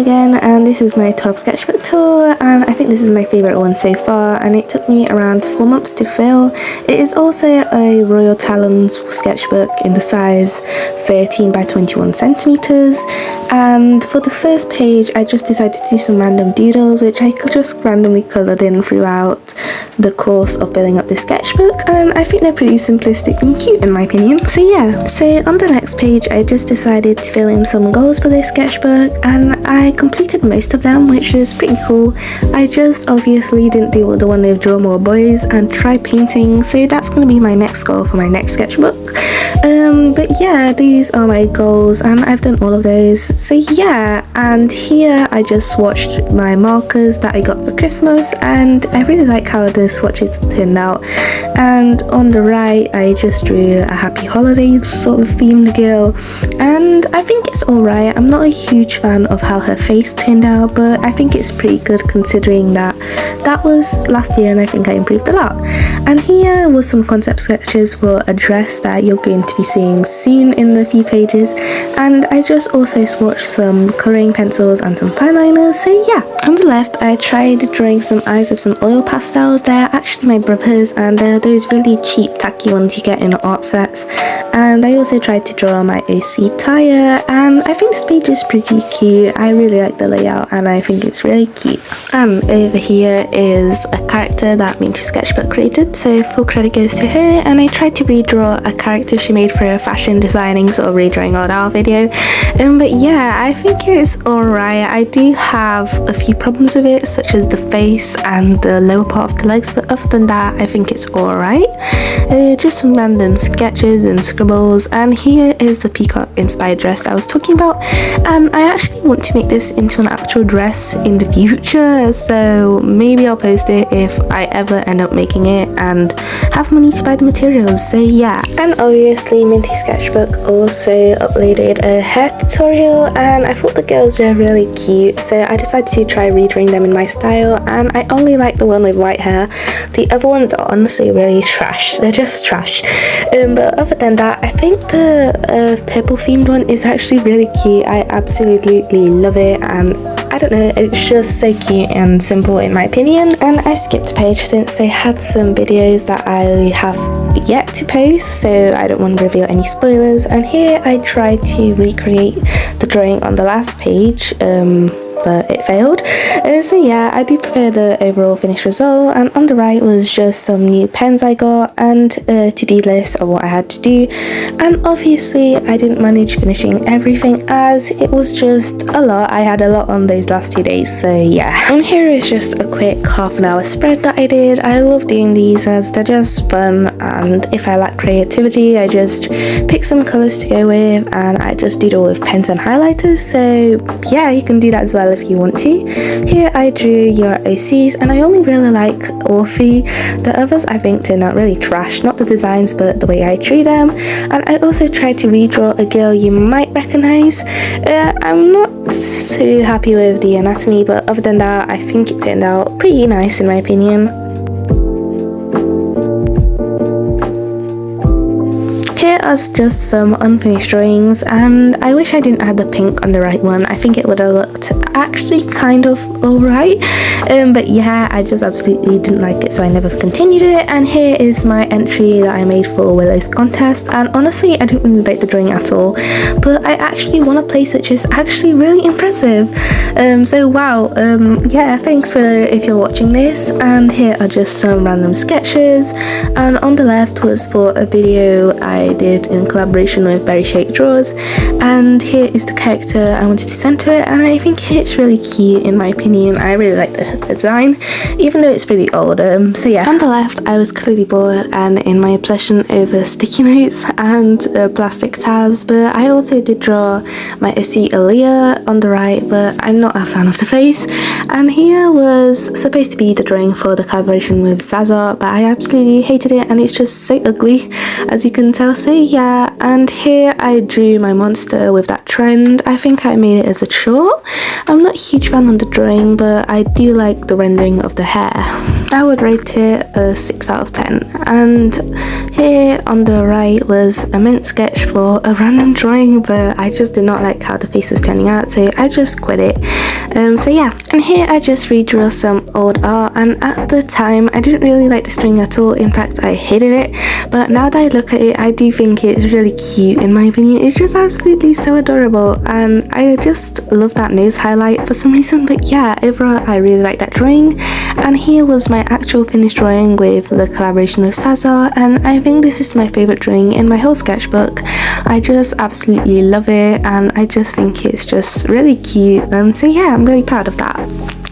again, and this is my 12 sketchbook tour, and I think this is my favourite one so far, and it took me around 4 months to fill. It is also a Royal Talons sketchbook in the size 13 by 21 centimeters, and for the first page I just decided to do some random doodles which I just randomly coloured in throughout the course of building up this sketchbook, and I think they're pretty simplistic and cute in my opinion. So yeah, so on the next page I just decided to fill in some goals for this sketchbook, and I completed most of them, which is pretty cool. I just obviously didn't do the one with draw more boys and try painting, so that's going to be my next goal for my next sketchbook. But yeah, these are my goals and I've done all of those. So yeah, and here I just swatched my markers that I got for Christmas, and I really like how the swatches turned out. And on the right I just drew a happy holidays sort of themed girl, and I think it's alright. I'm not a huge fan of how her face turned out, but I think it's pretty good considering that that was last year and I think I improved a lot. And here was some concept sketches for a dress that you're going to be seeing soon in the few pages, and I just also swatched some colouring pencils and some fineliners. So yeah, on the left I tried drawing some eyes with some oil pastels. They're actually my brother's, and they're those really cheap tacky ones you get in art sets. And I also tried to draw my OC tire, and I think this page is pretty cute. I really like the layout and I think it's really cute. And over here is a character that Minty Sketchbook created, so full credit goes to her, and I tried to redraw a character she made for a fashion designing sort of redrawing old our video. But yeah, I think it's alright. I do have a few problems with it, such as the face and the lower part of the legs, but other than that I think it's alright. Just some random sketches and scribbles, and here is the peacock inspired dress I was talking about, and I actually want to make this into an actual dress in the future, so maybe I'll post it if I ever end up making it and have money to buy the materials. So yeah, and obviously Minty Sketchbook also uploaded a hair tutorial, and I thought the girls were really cute, so I decided to try redrawing them in my style, and I only like the one with white hair. The other ones are honestly really trash. They're just trash. But other than that, I think the purple themed one is actually really cute. I absolutely love it, and I don't know, it's just so cute and simple in my opinion. And I skipped a page since they had some videos that I have yet to post, so I don't want to reveal any spoilers. And here I tried to recreate the drawing on the last page, but it failed. So yeah, I do prefer the overall finished result. And on the right was just some new pens I got and a to-do list of what I had to do, and obviously I didn't manage finishing everything as it was just a lot. I had a lot on those last 2 days, so yeah. And here is just a quick half-an-hour spread that I did. I love doing these as they're just fun, and if I lack creativity I just pick some colours to go with and I just doodle with pens and highlighters. So yeah, you can do that as well if you want to. Here I drew your OCs, and I only really like Orphe. The others I think turned out really trash, not the designs but the way I drew them. And I also tried to redraw a girl you might recognise. I'm not so happy with the anatomy, but other than that I think it turned out pretty nice in my opinion. Here are just some unfinished drawings, and I wish I didn't add the pink on the right one. I think it would have looked actually kind of alright, but yeah, I just absolutely didn't like it, so I never continued it. And here is my entry that I made for Willow's contest, and honestly I didn't really like the drawing at all, but I actually won a place, which is actually really impressive. So wow, yeah, thanks for if you're watching this. And here are just some random sketches, and on the left was for a video I did in collaboration with Berry Shake Draws, and here is the character I wanted to send to it, and I think it's really cute in my opinion. I really like the design even though it's pretty old. So yeah, on the left I was clearly bored and in my obsession over sticky notes and plastic tabs, but I also did draw my OC Aaliyah on the right, but I'm not a fan of the face. And here was supposed to be the drawing for the collaboration with Zaza, but I absolutely hated it and it's just so ugly as you can tell. So yeah, and here I drew my monster with that trend. I think I made it as a chore. I'm not a huge fan of the drawing, but I do like the rendering of the hair. I would rate it a 6 out of 10. And here on the right was a mint sketch for a random drawing, but I just did not like how the face was turning out, so I just quit it. So yeah, and here I just redrew some old art, and at the time I didn't really like this drawing at all. In fact, I hated it, but now that I look at it, I do think it's really cute. In my opinion, it's just absolutely so adorable, and I just love that nose highlight for some reason. But yeah, overall I really like that drawing. And here was my actual finished drawing with the collaboration with Sazar, and I think this is my favorite drawing in my whole sketchbook. I just absolutely love it, and I just think it's just really cute. So yeah, I'm really proud of that.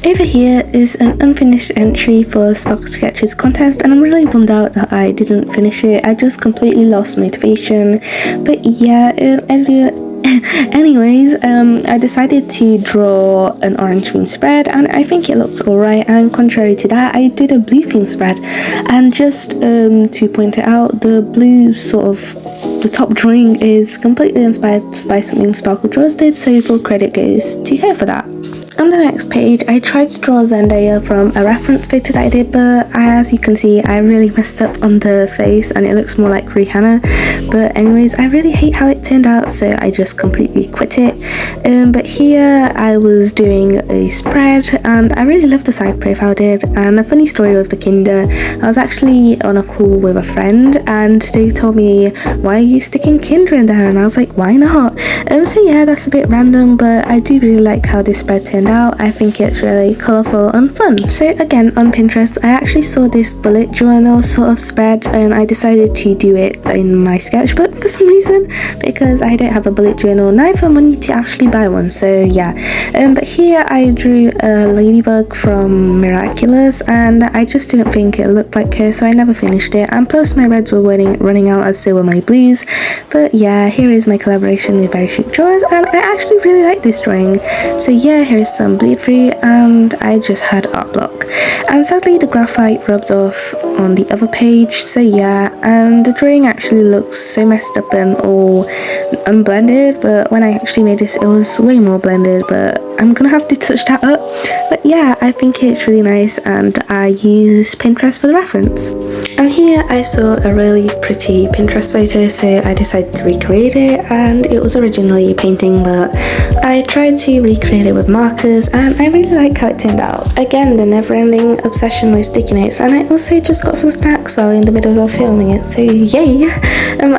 Over here is an unfinished entry for Sparkle Sketches contest, and I'm really bummed out that I didn't finish it. I just completely lost motivation. But yeah, anyways, I decided to draw an orange theme spread, and I think it looks alright. And contrary to that, I did a blue theme spread, and just to point it out, the blue sort of the top drawing is completely inspired by something Sparkle Draws did, so full credit goes to her for that. On the next page, I tried to draw Zendaya from a reference photo that I did, but as you can see, I really messed up on the face and it looks more like Rihanna. But anyways, I really hate how it turned out, so I just completely quit it. But here I was doing a spread, and I really loved the side profile I did. And a funny story with the Kinder, I was actually on a call with a friend, and they told me, why are you sticking Kinder in there? And I was like, why not? So yeah, that's a bit random, but I do really like how this spread turned out. I think it's really colourful and fun. So again, on Pinterest, I actually saw this bullet journal sort of spread, and I decided to do it in my sketchbook for some reason, because I don't have a bullet journal, and I have money to actually buy one. So yeah, but here I drew a ladybug from Miraculous, and I just didn't think it looked like her, so I never finished it. And plus my reds were running out, as so were my blues. But yeah, here is my collaboration with Very Chic Drawers, and I actually really like this drawing. So yeah, here is some bleed through, and I just had art block, and sadly the graphite rubbed off on the other page. So yeah, and the drawing actually looks so messed up and all unblended, but when I actually made this it was way more blended, but I'm gonna have to touch that up. But yeah, I think it's really nice, and I use Pinterest for the reference. And here I saw a really pretty Pinterest photo, so I decided to recreate it, and it was originally a painting, but I tried to recreate it with markers, and I really like how it turned out. Again, the never-ending obsession with sticky notes, and I also just got some snacks while in the middle of filming it, so yay!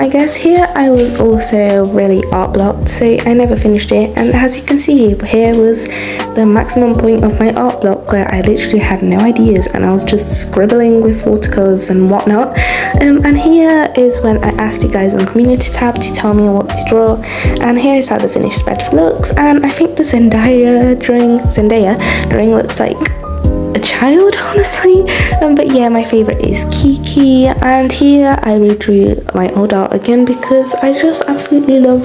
I guess here I was also really art blocked, so I never finished it, and as you can see, here was the maximum point of my art block, where I literally had no ideas and I was just scribbling with watercolors and whatnot. And here is when I asked you guys on the community tab to tell me what to draw, and here is how the finished spread looks. And I think the Zendaya drawing looks like a child, honestly. But yeah, my favorite is Kiki, and here I redrew my old art again because I just absolutely love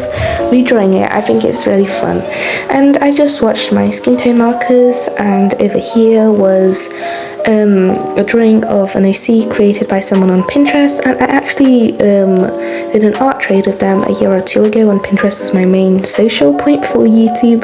redrawing it. I think it's really fun. And I just watched my skin tone markers, and over here was a drawing of an OC created by someone on Pinterest, and I actually did an art trade with them a year or two ago when Pinterest was my main social point for YouTube.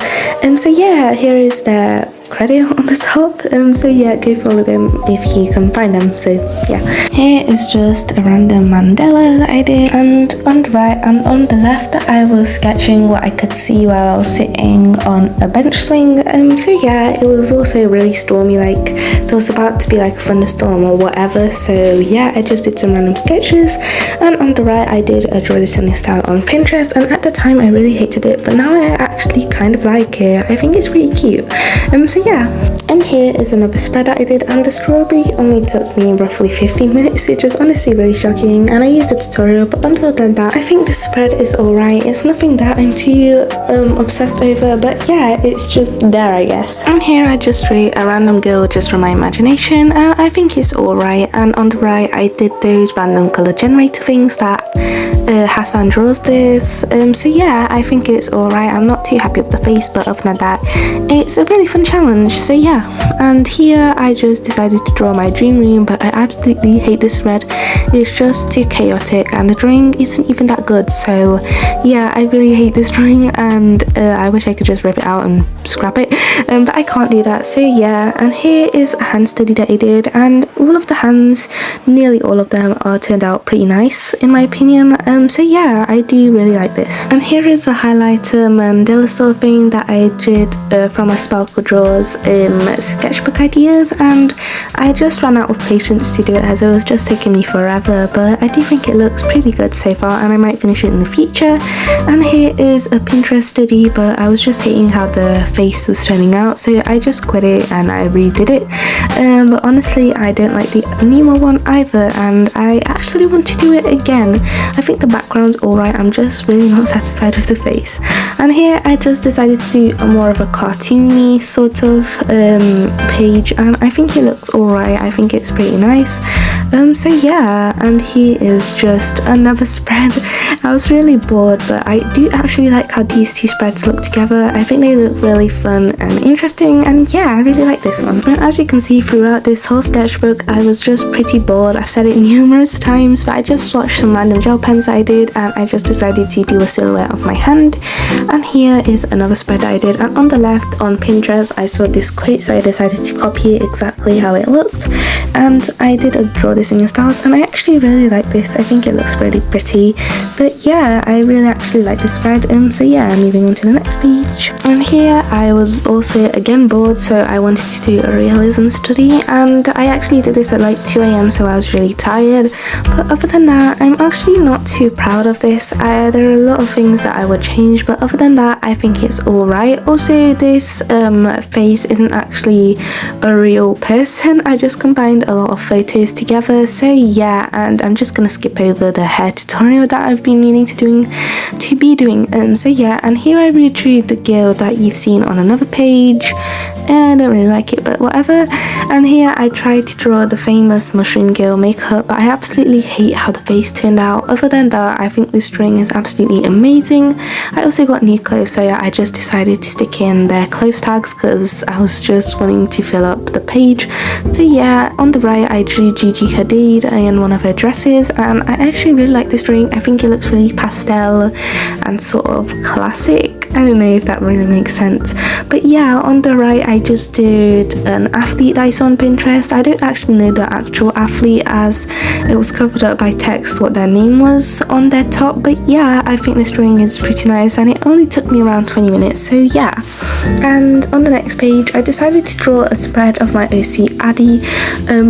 So yeah, here is their credit on the top. So yeah, go follow them if you can find them. So yeah, here is just a random mandala that I did, and on the right and on the left I was sketching what I could see while I was sitting on a bench swing. So yeah, it was also really stormy, like there was about to be like a thunderstorm or whatever. So yeah, I just did some random sketches, and on the right I did a draw this on your style on Pinterest, and at the time I really hated it, but now I actually kind of like it. I think it's pretty cute. So yeah, and here is another spread that I did, and the strawberry only took me roughly 15 minutes, which is honestly really shocking, and I used a tutorial. But other than that, I think the spread is alright. It's nothing that I'm too obsessed over, but yeah, it's just there, I guess. And here I just drew a random girl just from my imagination, and I think it's alright. And on the right I did those random color generator things that Hassan draws this. So yeah, I think it's alright. I'm not too happy with the face, but other than that, it's a really fun challenge. challenge. So yeah, and here I just decided to draw my dream room, but I absolutely hate this spread. It's just too chaotic and the drawing isn't even that good. So yeah, I really hate this drawing, and I wish I could just rip it out and scrap it, but I can't do that. So yeah, and here is a hand study that I did, and all of the hands, nearly all of them, are turned out pretty nice in my opinion. So yeah, I do really like this. And here is a highlighter mandala sort of thing that I did from my Sparkle Draws sketchbook ideas, and I just ran out of patience to do it as it was just taking me forever, but I do think it looks pretty good so far, and I might finish it in the future. And here is a Pinterest study, but I was just hating how the face was turning out, so I just quit it and I redid it. But honestly, I don't like the newer one either, and I actually want to do it again. I think the background's alright, I'm just really not satisfied with the face. And here I just decided to do a more of a cartoony sort of page, and I think it looks alright. I think it's pretty nice. So yeah, and here is just another spread. I was really bored, but I do actually like how these two spreads look together. I think they look really fun and interesting, and yeah, I really like this one. And as you can see, throughout this whole sketchbook I was just pretty bored. I've said it numerous times, but I just swatched some random gel pens I did, and I just decided to do a silhouette of my hand. And here is another spread that I did, and on the left on Pinterest I saw this quote, so I decided to copy it exactly how it looked, and I did draw this in your styles, and I actually really like this. I think it looks really pretty, but yeah, I really actually like this spread. So yeah, moving on to the next page. And here I was also again bored, so I wanted to do a realism study, and I actually did this at like 2 AM, so I was really tired. But other than that, I'm actually not too proud of this. There are a lot of things that I would change, but other than that, I think it's alright. Also, this face isn't actually a real person. I just combined a lot of photos together. So yeah, and I'm just gonna skip over the hair tutorial that I've been meaning to be doing. So yeah, and here I redrew the girl that you've seen on another page. I don't really like it, but whatever. And here I tried to draw the famous mushroom girl makeup, but I absolutely hate how the face turned out. Other than that, I think this drawing is absolutely amazing. I also got new clothes, so yeah, I just decided to stick in their clothes tags because I was just wanting to fill up the page. So yeah, on the right I drew Gigi Hadid in one of her dresses, and I actually really like this drawing. I think it looks really pastel and sort of classic. I don't know if that really makes sense, but yeah, on the right I just did an athlete that I saw on Pinterest. I don't actually know the actual athlete as it was covered up by text what their name was on their top, but yeah, I think this drawing is pretty nice, and it only took me around 20 minutes, so yeah. And on the next page I decided to draw a spread of my OC Addy,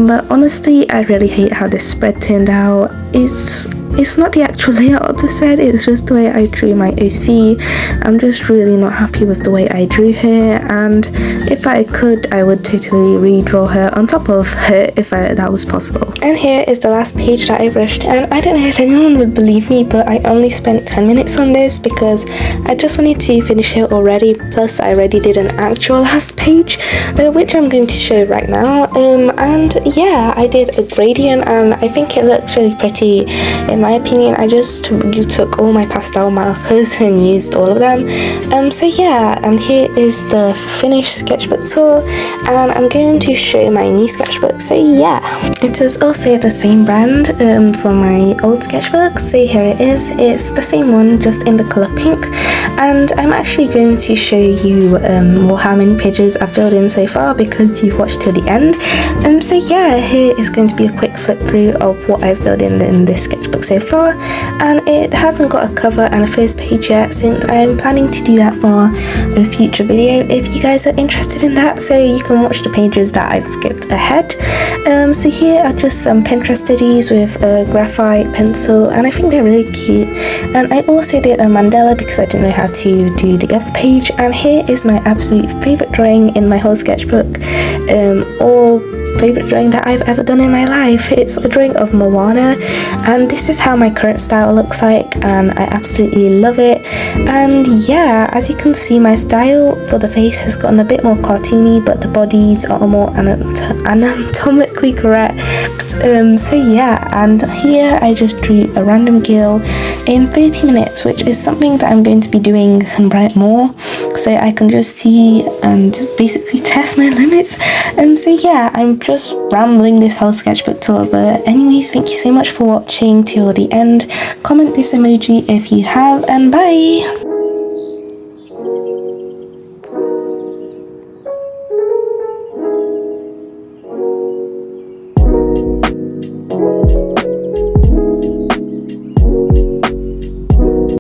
but honestly I really hate how this spread turned out. It's not the actual layout of the spread, it's just the way I drew my OC. I'm just really not happy with the way I drew her, and if I could I would totally redraw her on top of her if that was possible. And here is the last page that I brushed, and I don't know if anyone would believe me, but I only spent 10 minutes on this because I just wanted to finish it already, plus I already did an actual last page, which I'm going to show right now. And yeah, I did a gradient, and I think it looks really pretty. In my opinion, I just took all my pastel markers and used all of them. So yeah, and here is the finished sketchbook tour, and I'm going to show my new sketchbook. So yeah, it is also the same brand for my old sketchbook. So here it is. It's the same one, just in the color pink, and I'm actually going to show you how many pages I've filled in so far because you've watched till the end. So yeah, here is going to be a quick flip through of what I've filled in this sketchbook so far, and it hasn't got a cover and a first page yet, since I'm planning to do that for a future video if you guys are interested in that, so you can watch the pages that I've skipped ahead. So here are just some Pinterest studies with a graphite pencil, and I think they're really cute. And I also did a mandala because I didn't know how to do the other page, and here is my absolute favourite drawing in my whole sketchbook, or favourite drawing that I've ever done in my life. It's a drawing of Moana, and this is how my current style looks like, and I absolutely love it. And yeah, as you can see, my style for the face has gotten a bit more cartoony, but the bodies are more anatomically correct. So yeah, and here I just drew a random girl in 30 minutes, which is something that I'm going to be doing more, so I can just see and basically test my limits. So yeah, I'm just rambling this whole sketchbook tour, but anyways, thank you so much for watching till the end. Comment this emoji if you have, and bye!